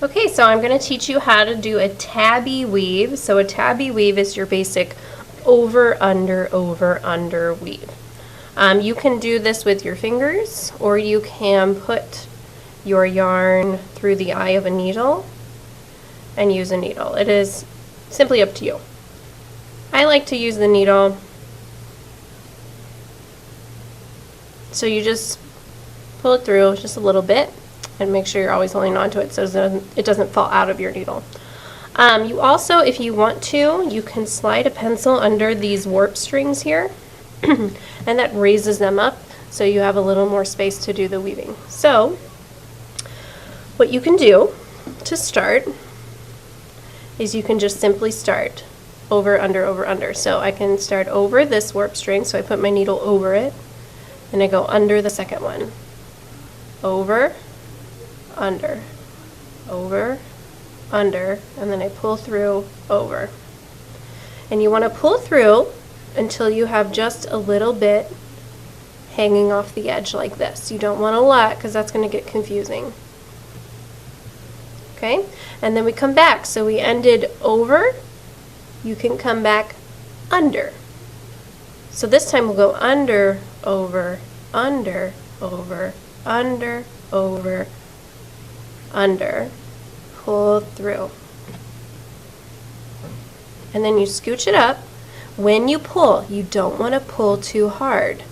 Okay, so I'm going to teach you how to do a tabby weave. So a tabby weave is your basic over, under weave. You can do this with your fingers, or you can put your yarn through the eye of a needle and use a needle. It is simply up to you. I like to use the needle. So you just pull it through just a little bit and make sure you're always holding on to it so it doesn't fall out of your needle. You also, if you want to, you can slide a pencil under these warp strings here and that raises them up so you have a little more space to do the weaving. So what you can do to start is you can just simply start over, under. So I can start over this warp string, so I put my needle over it and I go under the second one. Over, under, over, under, and then I pull through, over. And you want to pull through until you have just a little bit hanging off the edge like this. You don't want a lot because that's going to get confusing. Okay, and then we come back. So we ended over, you can come back under. So this time we'll go under, over, under, over, under, over, under, pull through. And then you scooch it up. When you pull, you don't want to pull too hard.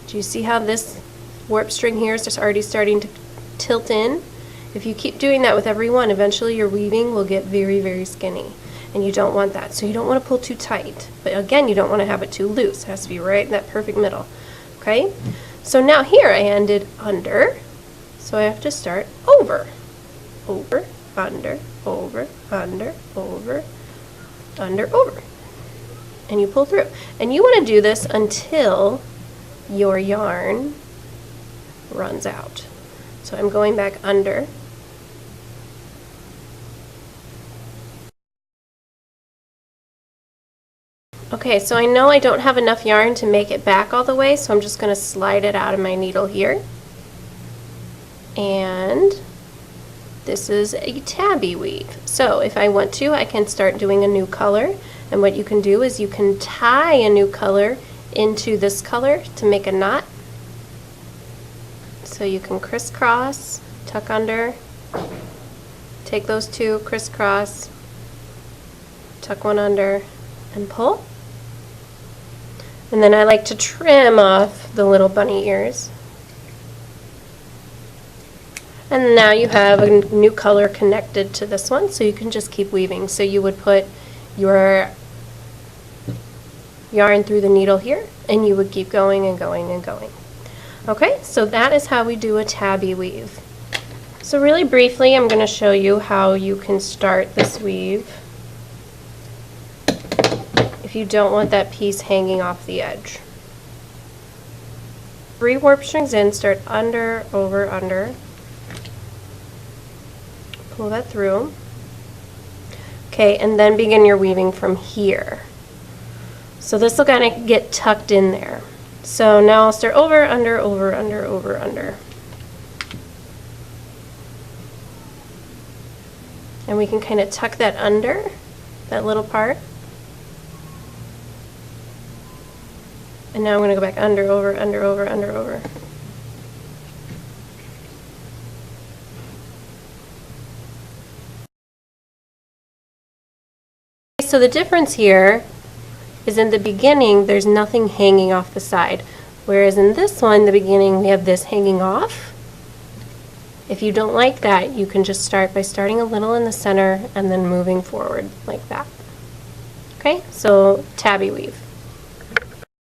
Do you see how this warp string here is just already starting to tilt in? If you keep doing that with every one, eventually your weaving will get very, very skinny. And you don't want that. So you don't want to pull too tight. But again, you don't want to have it too loose. It has to be right in that perfect middle. Okay? So now here I ended under. So I have to start over. Over, under, over, under, over, under, over. And you pull through. And you want to do this until your yarn runs out. So I'm going back under. Okay, so I know I don't have enough yarn to make it back all the way, so I'm just going to slide it out of my needle here. And this is a tabby weave. So if I want to, I can start doing a new color. And what you can do is you can tie a new color into this color to make a knot. So you can crisscross, tuck under, take those two, crisscross, tuck one under, and pull. And then I like to trim off the little bunny ears. And now you have a new color connected to this one, so you can just keep weaving. So you would put your yarn through the needle here, and you would keep going and going and going. Okay, so that is how we do a tabby weave. So really briefly, I'm going to show you how you can start this weave if you don't want that piece hanging off the edge. 3 warp strings in, start under, over, under. Pull that through. Okay, and then begin your weaving from here. So this will kind of get tucked in there. So now I'll start over, under, over, under, over, under. And we can kind of tuck that under, that little part. And now I'm going to go back under, over, under, over, under, over. So the difference here is in the beginning there's nothing hanging off the side, whereas in this one, the beginning, we have this hanging off. If you don't like that, you can just start by starting a little in the center and then moving forward like that. Okay, so tabby weave.